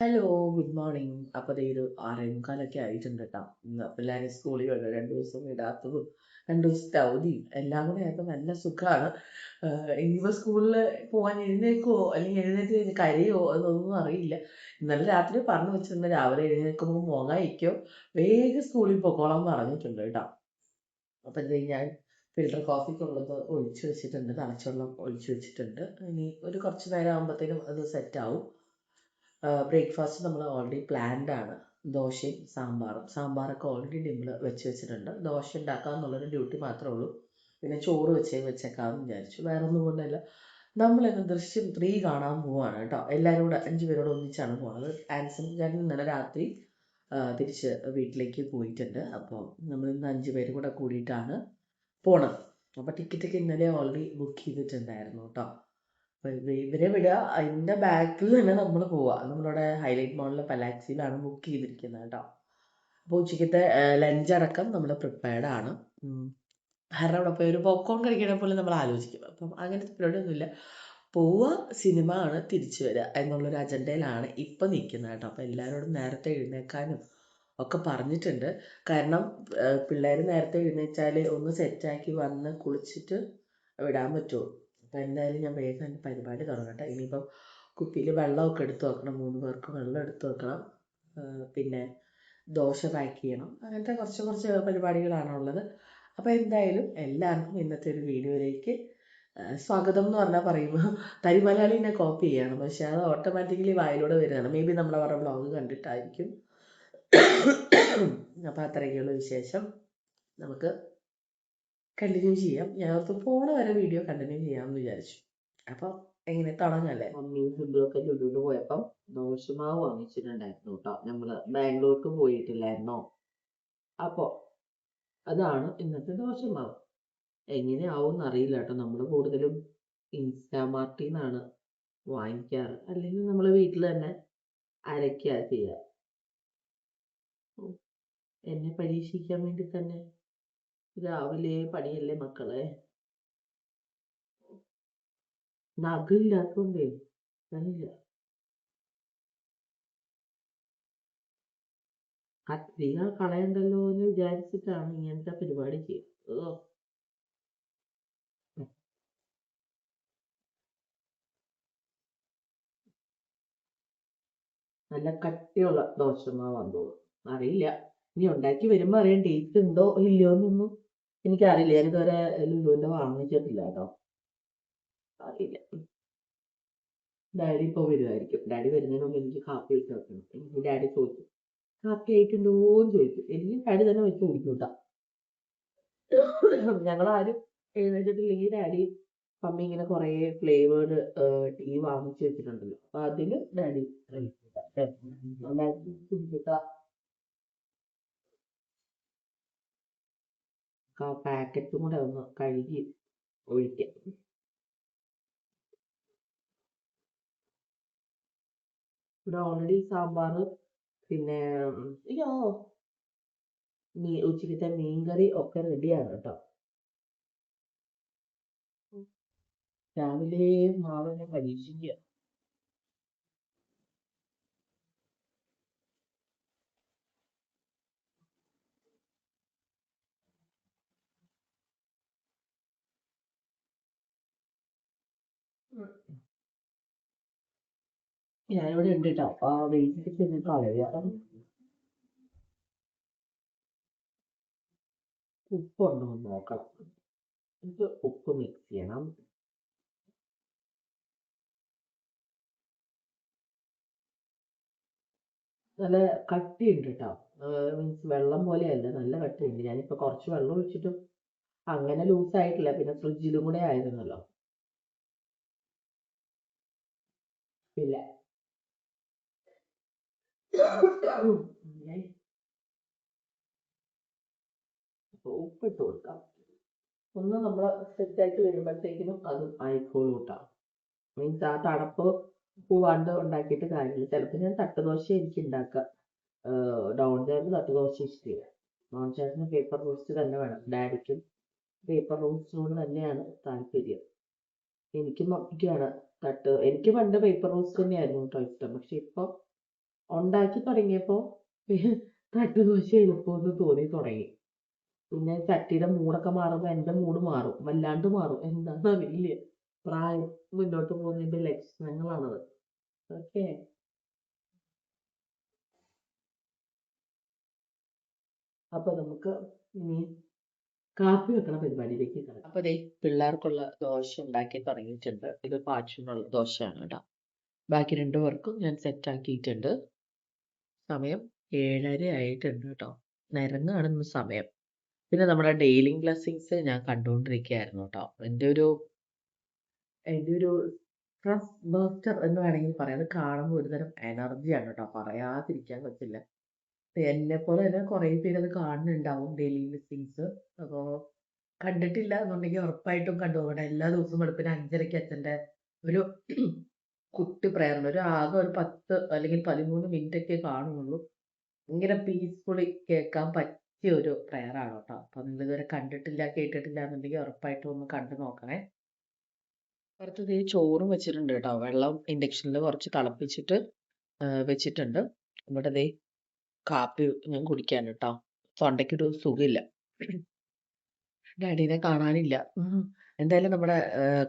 Hello, good morning. അപ്പോൾ ദേ ഒരു 6:45 ആയിട്ടുണ്ട് കേട്ടോ. ഇന്ന് പിള്ളേരെ സ്കൂളിൽ വിടും. 2 ദിവസം വിടാത്തതും 2 ദിവസത്തെ അവധിയും എല്ലാം കൂടെ ആയപ്പോൾ നല്ല സുഖമാണ്. ഇനിയിപ്പോൾ സ്കൂളിൽ പോകാൻ എഴുന്നേൽക്കുമോ അല്ലെങ്കിൽ എഴുന്നേറ്റ് കഴിഞ്ഞ് കരയുമോ എന്നൊന്നും അറിയില്ല. ഇന്നലെ രാത്രി പറഞ്ഞു വെച്ചിട്ടുണ്ട് രാവിലെ എഴുന്നേൽക്കുമ്പോൾ മോങ്ങായിരിക്കോ വേഗം സ്കൂളിൽ പൊക്കോളാൻ പറഞ്ഞിട്ടുണ്ട് കേട്ടോ. അപ്പോൾ ഇത് ഞാൻ ഫിൽറ്റർ കോഫിക്കുള്ളത് ഒഴിച്ച് വെച്ചിട്ടുണ്ട്, തണുച്ചവെള്ളം ഒഴിച്ച് വെച്ചിട്ടുണ്ട്. ഇനി ഒരു കുറച്ച് നേരം ആകുമ്പോഴത്തേനും അത് സെറ്റാവും. ബ്രേക്ക്ഫാസ്റ്റ് നമ്മൾ ഓൾറെഡി പ്ലാൻഡ് ആണ്. ദോശയും സാമ്പാറൊക്കെ ഓൾറെഡി ഡിമ്മിൽ വെച്ചിട്ടുണ്ട്. ദോശ ഉണ്ടാക്കുക എന്നുള്ളൊരു ഡ്യൂട്ടി മാത്രമേ ഉള്ളൂ. പിന്നെ ചോറ് വെച്ചേക്കാമെന്ന് വിചാരിച്ചു. വേറെ ഒന്നും കൊണ്ടല്ല, നമ്മളിന്ന് ദൃശ്യം 3 കാണാൻ പോവാണ് കേട്ടോ. എല്ലാവരും കൂടെ 5 പേരോട് ഒന്നിച്ചാണ് പോകുന്നത്. ആൻസൺ ചേട്ടൻ ഇന്നലെ രാത്രി തിരിച്ച് വീട്ടിലേക്ക് പോയിട്ടുണ്ട്. അപ്പോൾ നമ്മളിന്ന് 5 പേരും കൂടെ കൂടിയിട്ടാണ് പോണത്. അപ്പോൾ ടിക്കറ്റൊക്കെ ഇന്നലെ ഓൾറെഡി ബുക്ക് ചെയ്തിട്ടുണ്ടായിരുന്നു കേട്ടോ. അപ്പോൾ ഇവരെ വിടുക, അതിൻ്റെ ബാക്കിൽ തന്നെ നമ്മൾ പോവുക. നമ്മളിവിടെ ഹൈലൈറ്റ് മോളിലെ പലാക്സിയിലാണ് ബുക്ക് ചെയ്തിരിക്കുന്നത് കേട്ടോ. അപ്പോൾ ഉച്ചയ്ക്കത്തെ ലഞ്ച് അടക്കം നമ്മൾ പ്രിപ്പയർഡ് ആണ്. കാരണം അവിടെ പോയി ഒരു പോപ്കോൺ കഴിക്കണ പോലെ നമ്മൾ ആലോചിക്കും. അപ്പം അങ്ങനത്തെ പരിപാടിയൊന്നുമില്ല. പോവുക, സിനിമ ആണ്, തിരിച്ചു വരിക എന്നുള്ളൊരു അജണ്ടയിലാണ് ഇപ്പം നിൽക്കുന്നത് കേട്ടോ. അപ്പോൾ എല്ലാവരോടും നേരത്തെ എഴുന്നേൽക്കാനും ഒക്കെ പറഞ്ഞിട്ടുണ്ട്. കാരണം പിള്ളേർ നേരത്തെ എഴുന്നേച്ചാൽ ഒന്ന് സെറ്റാക്കി വന്ന് കുളിച്ചിട്ട് വിടാൻ പറ്റുമോ. അപ്പോൾ എന്തായാലും ഞാൻ വേഗം എൻ്റെ പരിപാടി തുടങ്ങട്ടെ. ഇനിയിപ്പം കുപ്പിയിൽ വെള്ളമൊക്കെ എടുത്ത് വെക്കണം, 3 പേർക്ക് വെള്ളം എടുത്ത് വെക്കണം. പിന്നെ ദോശ പാക്ക് ചെയ്യണം, അങ്ങനത്തെ കുറച്ച് പരിപാടികളാണുള്ളത്. അപ്പോൾ എന്തായാലും എല്ലാവർക്കും ഇന്നത്തെ ഒരു വീഡിയോയിലേക്ക് സ്വാഗതം എന്ന് പറഞ്ഞാൽ പറയുമ്പോൾ തനി മലയാളീനെ കോപ്പി ചെയ്യണം, പക്ഷെ അത് ഓട്ടോമാറ്റിക്കലി വായിലൂടെ വരുന്നതാണ്. മേ ബി നമ്മൾ അവരുടെ വ്ളോഗ് കണ്ടിട്ടായിരിക്കും. അപ്പോൾ അത്രയൊക്കെയുള്ള വിശേഷം നമുക്ക് കണ്ടിന്യൂ ചെയ്യാം. ഞാൻ ഓർത്ത് പോണ വരെ വീഡിയോ കണ്ടിന്യൂ ചെയ്യാമെന്ന് വിചാരിച്ചു. അപ്പോൾ എങ്ങനെ തുടങ്ങല്ലേ. മമ്മിയും ഫുഡുമൊക്കെ ലുലുവിൽ പോയപ്പം ദോശമാവ് വാങ്ങിച്ചിട്ടുണ്ടായിരുന്നു കേട്ടോ. നമ്മൾ ബാംഗ്ലൂർക്ക് പോയിട്ടില്ലായിരുന്നോ, അപ്പോൾ അതാണ് ഇന്നത്തെ ദോശമാവ്. എങ്ങനെയാവും എന്നറിയില്ല കേട്ടോ. നമ്മൾ കൂടുതലും ഇൻസ്റ്റാമാർട്ടിൽ നിന്നാണ് വാങ്ങിക്കാറ്, അല്ലെങ്കിൽ നമ്മൾ വീട്ടിൽ തന്നെ അരയ്ക്കുക ചെയ്യുക. എന്നെ പരീക്ഷിക്കാൻ വേണ്ടി തന്നെ രാവിലെ പണിയല്ലേ മക്കളെ. നഖമില്ലാത്തോണ്ടേ അറിയില്ല, കത്രിക കളയണ്ടല്ലോ എന്ന് വിചാരിച്ചിട്ടാണ് ഇങ്ങനത്തെ പരിപാടി ചെയ്യുന്നത്. നല്ല കട്ടിയുള്ള ദോശമാവാന്ന് തോന്നുന്നു, അറിയില്ല. ഇനി ഉണ്ടാക്കി വരുമ്പോൾ അറിയാം ടേസ്റ്റ് ഉണ്ടോ ഇല്ലയോ എന്നൊന്നും എനിക്കറിയില്ല. ഞാനിതുവരെ ലുലുവിൻ്റെ വാങ്ങിച്ചിട്ടില്ല കേട്ടോ, അറിയില്ല. ഡാഡി ഇപ്പോൾ വരുമായിരിക്കും. ഡാഡി വരുന്നതിന് മുമ്പ് എനിക്ക് കാപ്പി വെച്ച് വെക്കണം. എനിക്ക് ഡാഡി ചോദിക്കും കാപ്പി ആയിട്ടുണ്ടോ എന്ന് ചോദിക്കും. എനിക്ക് ഡാഡി തന്നെ വെച്ച് കുടിക്കും കേട്ടോ. ഞങ്ങളാരും എഴുന്നേറ്റിട്ടില്ലെങ്കിൽ ഡാഡി മമ്മി ഇങ്ങനെ കുറേ ഫ്ലേവേർഡ് ടീ വാങ്ങിച്ചു വെച്ചിട്ടുണ്ടല്ലോ, അപ്പൊ അതിൽ ഡാഡി പാക്കറ്റും കൂടെ ഒന്ന് കഴുകി ഒഴിക്കാം. ഇവിടെ ഓൾറെഡി സാമ്പാർ, പിന്നെ അയ്യോ ഉച്ചക്കത്തെ മീൻകറി ഒക്കെ റെഡിയാണ് കേട്ടോ. രാവിലെ മാവിനെ പരീക്ഷിക്കുക. ഞാനിവിടെ ഉണ്ട് കേട്ടോ. ആ വെയിറ്റ് ചെന്ന് കളയുക. ഉപ്പുണ്ടോ എന്ന് നോക്കണം. ഇത് ഉപ്പ് മിക്സ് ചെയ്യണം. നല്ല കട്ടിയുണ്ട് കേട്ടോ. മീൻസ് വെള്ളം പോലെയല്ല, നല്ല കട്ടിയുണ്ട്. ഞാനിപ്പോൾ കുറച്ച് വെള്ളം ഒഴിച്ചിട്ടും അങ്ങനെ ലൂസായിട്ടില്ല. പിന്നെ ഫ്രിഡ്ജിലും കൂടെ ആയിരുന്നല്ലോ. ഇല്ല, അപ്പോൾ ഉപ്പിട്ട് കൊടുക്കാം. ഒന്ന് നമ്മൾ സെറ്റാക്കി വരുമ്പോഴത്തേക്കിനും അത് ആയിക്കോളൂ കേട്ടോ. മീൻസ് ആ തണുപ്പ് പോവാണ്ട് ഉണ്ടാക്കിയിട്ട് കാര്യമില്ല. ചിലപ്പോൾ ഞാൻ തട്ടുദോശ എനിക്ക് ഉണ്ടാക്കുക. ഡോൺ ചേട്ടന് തട്ടുദോശ ഇഷ്ടമില്ല. ഡോൺ ചേട്ടന് പേപ്പർ റോസ്റ്റ് തന്നെ വേണം. ഡാഡിക്കും പേപ്പർ റോസ്റ്റിനോട് തന്നെയാണ് താല്പര്യം. എനിക്കും മമ്മിക്കുമാണ് എനിക്ക് പണ്ട് പേപ്പർ റോസ്റ്റ് തന്നെയായിരുന്നു കേട്ടോ ഇഷ്ടം. പക്ഷെ ഇപ്പോൾ ഉണ്ടാക്കി തുടങ്ങിയപ്പോ തട്ടുദോശ എളുപ്പമെന്ന് തോന്നി തുടങ്ങി. പിന്നെ ചട്ടിയുടെ മൂടൊക്കെ മാറുമ്പോ എന്റെ മൂഡ് മാറും, വല്ലാണ്ട് മാറും. എന്താന്ന് അറിയില്ല. പ്രായം മുന്നോട്ട് പോകുന്നതിന്റെ ലക്ഷണങ്ങളാണത്. ഓക്കെ. അപ്പൊ നമുക്ക് ഇനി കാപ്പി വെക്കണ പരിപാടിയിലേക്ക് കിടക്കാം. അപ്പൊ ദേ പിള്ളേർക്കുള്ള ദോശ ഉണ്ടാക്കി തുടങ്ങിയിട്ടുണ്ട്. ഇത് പാച്ചിനുള്ള ദോശയാണ് കേട്ടോ. ബാക്കി 2 പേർക്കും ഞാൻ സെറ്റ് ആക്കിയിട്ടുണ്ട്. സമയം 7:30 ആയിട്ടുണ്ട് കേട്ടോ. നിരങ്ങാണ് ഇന്ന് സമയം. പിന്നെ നമ്മുടെ ഡെയിലി ബ്ലെസ്സിങ്സ് ഞാൻ കണ്ടുകൊണ്ടിരിക്കുകയായിരുന്നു കേട്ടോ. എൻ്റെ ഒരു സ്ട്രെസ് ബസ്റ്റർ എന്ന് വേണമെങ്കിൽ പറയാം. അത് കാണുമ്പോൾ ഒരുതരം എനർജിയാണ് കേട്ടോ, പറയാതിരിക്കാൻ പറ്റില്ല. എന്നെ പോലെ തന്നെ കുറേ പേര് അത് കാണുന്നുണ്ടാവും ഡെയിലി ബ്ലെസ്സിങ്സ്. അപ്പോൾ കണ്ടിട്ടില്ല എന്നുണ്ടെങ്കിൽ ഉറപ്പായിട്ടും കണ്ടുപോകണം. എല്ലാ ദിവസവും വെളുപ്പിന് 5:30 അച്ഛൻ്റെ ഒരു കുട്ടി പ്രയറുണ്ട്. ആകെ ഒരു 10 അല്ലെങ്കിൽ 13 മിനിറ്റ് ഒക്കെ കാണുന്നുള്ളൂ. ഭയങ്കര പീസ്ഫുള്ളി കേൾക്കാൻ പറ്റിയ ഒരു പ്രയറാണ് കേട്ടോ. അപ്പം നിങ്ങൾ ഇതുവരെ കണ്ടിട്ടില്ല കേട്ടിട്ടില്ല എന്നുണ്ടെങ്കിൽ ഉറപ്പായിട്ടും ഒന്ന് കണ്ടു നോക്കണേ. പുറത്ത് ചോറും വെച്ചിട്ടുണ്ട് കേട്ടോ. വെള്ളം ഇൻഡക്ഷനിൽ കുറച്ച് തിളപ്പിച്ചിട്ട് വെച്ചിട്ടുണ്ട്. ഇവിടെ ദേ കാപ്പി ഞാൻ കുടിക്കാൻ കേട്ടോ. തൊണ്ടയ്ക്കൊരു സുഖമില്ല. ഡാഡിനെ കാണാനില്ല. എന്തായാലും നമ്മുടെ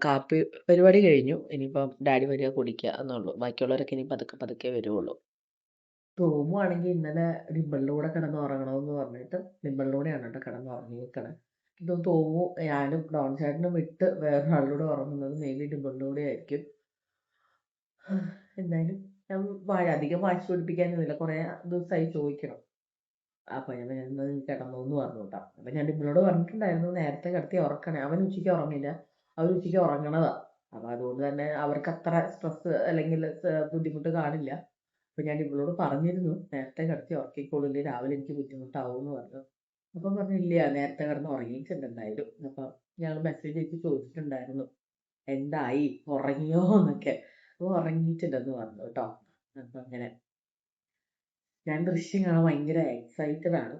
കാപ്പി പരിപാടി കഴിഞ്ഞു. ഇനിയിപ്പം ഡാഡി വരിക കുടിക്കുക എന്നുള്ളൂ. ബാക്കിയുള്ളവരൊക്കെ ഇനി പതുക്കെ പതുക്കെ വരുവുള്ളൂ. ടോമു ആണെങ്കിൽ ഇന്നലെ ഡിംപിളിലൂടെ കിടന്ന് ഉറങ്ങണമെന്ന് പറഞ്ഞിട്ട് ഡിംപിളിലൂടെയാണ് കേട്ടോ കിടന്ന് ഉറങ്ങിയിരിക്കണേ. ഇത് ടോമു ഞാനും ഡോൺ ചേട്ടനും വിട്ട് വേറൊരാളിലൂടെ ഉറങ്ങുന്നത് മേ ബി ഡിംപിളിലൂടെ ആയിരിക്കും. എന്തായാലും ഞാൻ അധികം വാശി പിടിപ്പിക്കാനൊന്നുമില്ല. കുറേ ദിവസമായി ചോദിക്കണം. അപ്പൊ ഞാൻ കിടന്നു എന്ന് പറഞ്ഞു കേട്ടോ. അപ്പൊ ഞാൻ ഡിംപിളിനോട് പറഞ്ഞിട്ടുണ്ടായിരുന്നു നേരത്തെ കിടത്തി ഉറക്കണേ. അവൻ ഉച്ചയ്ക്ക് ഉറങ്ങില്ല, അവർ ഉച്ചയ്ക്ക് ഉറങ്ങണതാ. അപ്പൊ അതുകൊണ്ട് തന്നെ അവർക്ക് അത്ര സ്ട്രെസ് അല്ലെങ്കിൽ ബുദ്ധിമുട്ട് കാണില്ല. അപ്പൊ ഞാൻ ഡിംപിളിനോട് പറഞ്ഞിരുന്നു നേരത്തെ കിടത്തി ഉറക്കിക്കോളില്ലേ, രാവിലെ എനിക്ക് ബുദ്ധിമുട്ടാവും എന്ന് പറഞ്ഞു. അപ്പം പറഞ്ഞില്ല, നേരത്തെ കിടന്ന് ഉറങ്ങിയിട്ടുണ്ട് എന്തായാലും. അപ്പൊ ഞങ്ങൾ മെസ്സേജ് അയച്ച് ചോദിച്ചിട്ടുണ്ടായിരുന്നു എന്തായി, ഉറങ്ങിയോ എന്നൊക്കെ. അപ്പൊ ഉറങ്ങിയിട്ടുണ്ടെന്ന് പറഞ്ഞു കേട്ടോ. അപ്പൊ അങ്ങനെ ഞാൻ ദൃശ്യം കാണാൻ ഭയങ്കര എക്സൈറ്റഡ് ആണ്.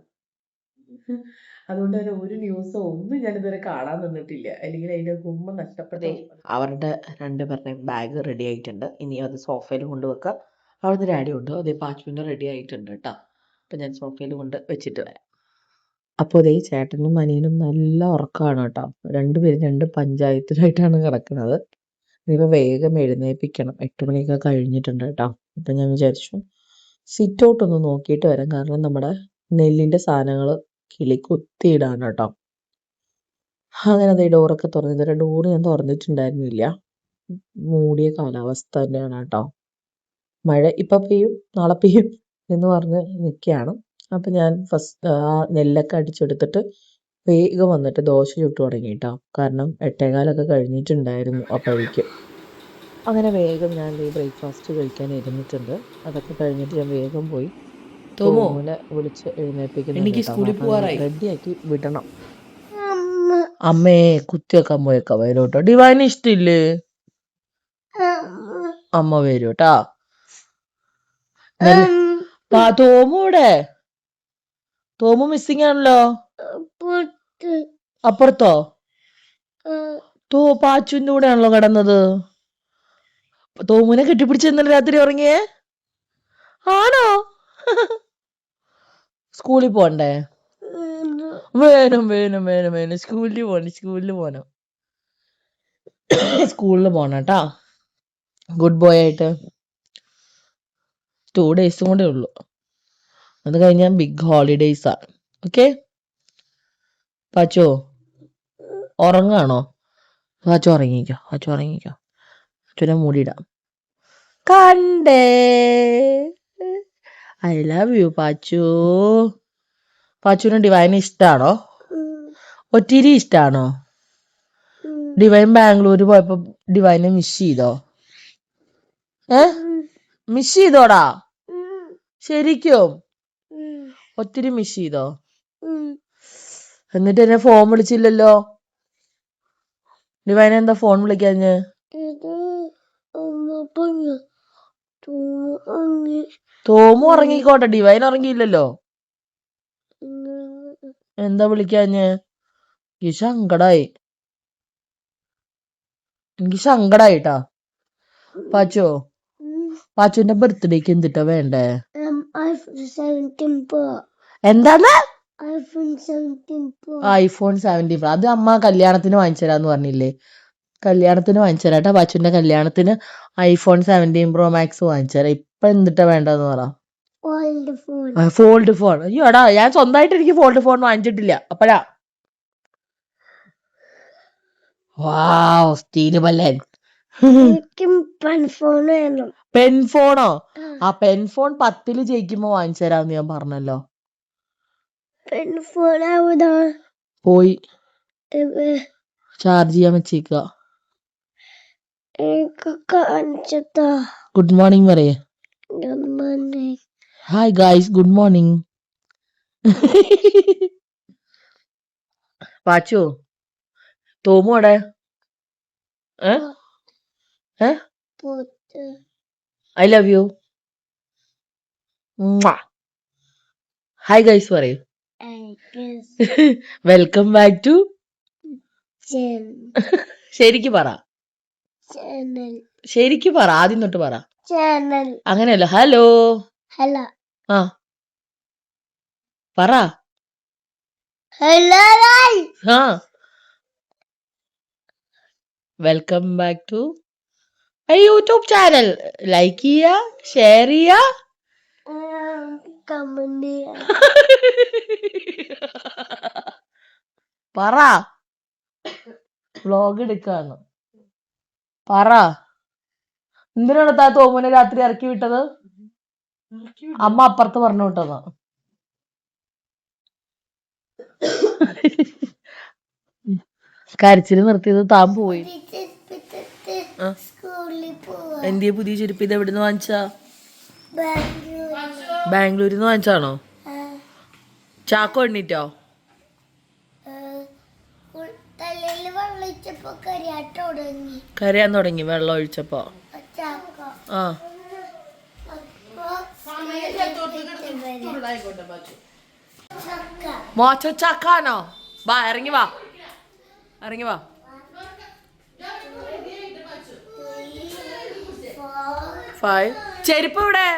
അതുകൊണ്ട് തന്നെ ഒരു ന്യൂസോ ഒന്നും ഞാൻ ഇതുവരെ കാണാൻ നിന്നിട്ടില്ല, അല്ലെങ്കിൽ അതിന്റെ ഗുമ്മ നഷ്ടപ്പെട്ടേ. അവരുടെ 2 പേരുടെയും ബാഗ് റെഡി ആയിട്ടുണ്ട്. ഇനി അത് സോഫയിൽ കൊണ്ടുവെക്കാം. അവിടുന്ന് ഡാഡി ഉണ്ട്, അതേ പാച്ചുവിൻ്റെ റെഡി ആയിട്ടുണ്ട് കേട്ടോ. അപ്പം ഞാൻ സോഫയിൽ കൊണ്ട് വെച്ചിട്ട് വരാം. അപ്പോൾ അതേ ചേട്ടനും അനിയനും നല്ല ഉറക്കമാണ് കേട്ടോ. 2 പേരും 2 പഞ്ചായത്തിലായിട്ടാണ് കിടക്കുന്നത്. ഇനിയിപ്പോൾ വേഗം എഴുന്നേൽപ്പിക്കണം. 8 മണിയൊക്കെ കഴിഞ്ഞിട്ടുണ്ട് കേട്ടോ. അപ്പം ഞാൻ വിചാരിച്ചു സിറ്റ് ഔട്ട് ഒന്ന് നോക്കിയിട്ട് വരാം. കാരണം നമ്മുടെ നെല്ലിൻ്റെ സാധനങ്ങൾ കിളി കുത്തിയിടാണ് കേട്ടോ. അങ്ങനെ അതേ ഡോറൊക്കെ തുറന്നു. ഇതുവരെ ഡോറ് ഞാൻ തുറന്നിട്ടുണ്ടായിരുന്നില്ല. മൂടിയ കാലാവസ്ഥ തന്നെയാണ് കേട്ടോ. മഴ ഇപ്പം പെയ്യും നാളെ പെയ്യും എന്ന് പറഞ്ഞ് നിൽക്കുകയാണ്. അപ്പം ഞാൻ ഫസ്റ്റ് നെല്ലൊക്കെ അടിച്ചെടുത്തിട്ട് വേഗം വന്നിട്ട് ദോശ ചുട്ടു തുടങ്ങി കേട്ടോ. കാരണം 8:15 കഴിഞ്ഞിട്ടുണ്ടായിരുന്നു അപ്പോഴേക്കും. അങ്ങനെ വേഗം ഞാൻ ബ്രേക്ക്ഫാസ്റ്റ് കഴിക്കാൻ ഇരുന്നിട്ടുണ്ട്. അതൊക്കെ കഴിഞ്ഞിട്ട് ഞാൻ വേഗം പോയി തോമുനെ വിളിച്ച് എഴുന്നേൽപ്പിക്കുന്നുണ്ട്. റെഡിയാക്കി വിടണം. അമ്മേ കുത്തിവെക്കാൻ പോയേക്കാം വരോട്ടോ. ഡിവൈന് ഇഷ്ടമില്ലേ? അമ്മ വരും കേട്ടാ. തോമൂടെ തോമു മിസ്സിംഗ് ആണല്ലോ. അപ്പുറത്തോ? പാച്ചുവിന്റെ കൂടെ ആണല്ലോ കിടന്നത്. തോമുനെ കെട്ടിപ്പിടിച്ച് ഇന്നലെ രാത്രി ഉറങ്ങിയേ ആണോ? സ്കൂളിൽ പോണ്ടേ? വേണം സ്കൂളിൽ പോണം. സ്കൂളിൽ പോണം കേട്ടാ. ഗുഡ് ബോയ് ആയിട്ട് 2 days കൂടെ ഉള്ളു. അത് കഴിഞ്ഞാൽ ബിഗ് ഹോളിഡേയ്സ് ആണ്. ഓക്കെ പാച്ചോ ഉറങ്ങാണോ? പാച്ചോ ഉറങ്ങിക്കോ. അച്ഛനെ മൂടിയിടാം. കണ്ടേ, ഐ ലവ് യു പാച്ചു. പാച്ചുവിന് ഡിവൈന് ഇഷ്ടാണോ? ഒത്തിരി ഇഷ്ടാണോ? ഡിവൈൻ ബാംഗ്ലൂർ പോയപ്പോ ഡിവൈനെ മിസ് ചെയ്തോ? മിസ് ചെയ്തോടാ? ശരിക്കും ഒത്തിരി മിസ് ചെയ്തോ? എന്നിട്ട് എന്നെ ഫോൺ വിളിച്ചില്ലല്ലോ. ഡിവൈനെ എന്താ ഫോൺ വിളിക്കാഞ്ഞ്? തോമു ഉറങ്ങിക്കോട്ടെ, ഡിവൈൻ ഉറങ്ങിയില്ലല്ലോ. എന്താ വിളിക്കാഞ്ഞ്? എനിക്ക് സങ്കടായിട്ടാ പാച്ചോ. പാച്ചുവിന്റെ ബർത്ത്ഡേക്ക് എന്തിട്ടാ വേണ്ടേ? iPhone 17 Pro. എന്താണ്? iPhone 17 Pro. iPhone 17 Pro. അത് അമ്മ കല്യാണത്തിന് വാങ്ങിച്ചരാന്ന് പറഞ്ഞില്ലേ? കല്യാണത്തിന് വാങ്ങിച്ചരാട്ടാ. പാച്ചുവിന്റെ കല്യാണത്തിന് iPhone 17 Pro Max വാങ്ങിച്ചരാ. ഇപ്പൊ എന്തിട്ടാ വേണ്ടെന്ന് പറ. Old phone. Fold phone. അയ്യോ എടാ, ഞാൻ സ്വന്തമായിട്ട് എനിക്ക് ഫോൾഡ് ഫോൺ വാങ്ങിച്ചിട്ടില്ല. അപ്പഴാ വാവ് സ്റ്റീല് ബല്ലൻ. എനിക്കും പെൻ ഫോൺ വേണം. പെൻ ഫോണോ? ആ പെൻ ഫോൺ 10 ജയിക്കുമ്പോ വാങ്ങിച്ചരാന്ന് ഞാൻ പറഞ്ഞല്ലോ. പെൻ ഫോൺ എവിടാ? പോയി ഇത് ചാർജ് ചെയ്യാൻ വെച്ചേക്ക. എനിക്ക് കാണിച്ചതാ. ഗുഡ് മോർണിംഗ് പറയേ. Good morning. Hi guys, good morning. Pachu തോമുടെ Put I love you. Hi guys പറയൂ. eggs. Welcome back to. Gem. ശരിക്ക് പറ. Channel. ശരിക്ക് പറ, ആദ്യം തൊട്ട് പറ. Channel. അങ്ങനെയല്ല, ഹലോ. Hello. ആ പറ. Hello guys. Ah welcome back to YouTube channel. Like ചെയ്യാ, ഷെയർ ചെയ്യാ, Comment ചെയ്യാ. പറ. വ്ലോഗ് എടുക്കാന്ന് പറ. എന്തിനാണ് താ തോമുനെ രാത്രി ഇറക്കി വിട്ടത്? അമ്മ അപ്പുറത്ത് പറഞ്ഞു വിട്ടതാ. കരച്ചില് നിർത്തിയത് താൻ പോയി. സ്കൂളിൽ പോവാ. എന്തിയെ പുതിയ ചെരുപ്പ്? ഇത് എവിടുന്ന് വാങ്ങിച്ചാ? ബാംഗ്ലൂർ. ബാംഗ്ലൂരിൽ നിന്ന് വാങ്ങിച്ചാണോ? ചാക്കോ എണ്ണീറ്റോ? തലയിൽ വെള്ളൊഴിച്ചപ്പോ കരയാൻ തുടങ്ങി വെള്ളം ഒഴിച്ചപ്പോ. ആ മോച്ച ചക്കാനോ? വാ ഇറങ്ങി വാ, ഇറങ്ങി വാ. ഫൈവ്. ചെരുപ്പ് ഇവിടെ.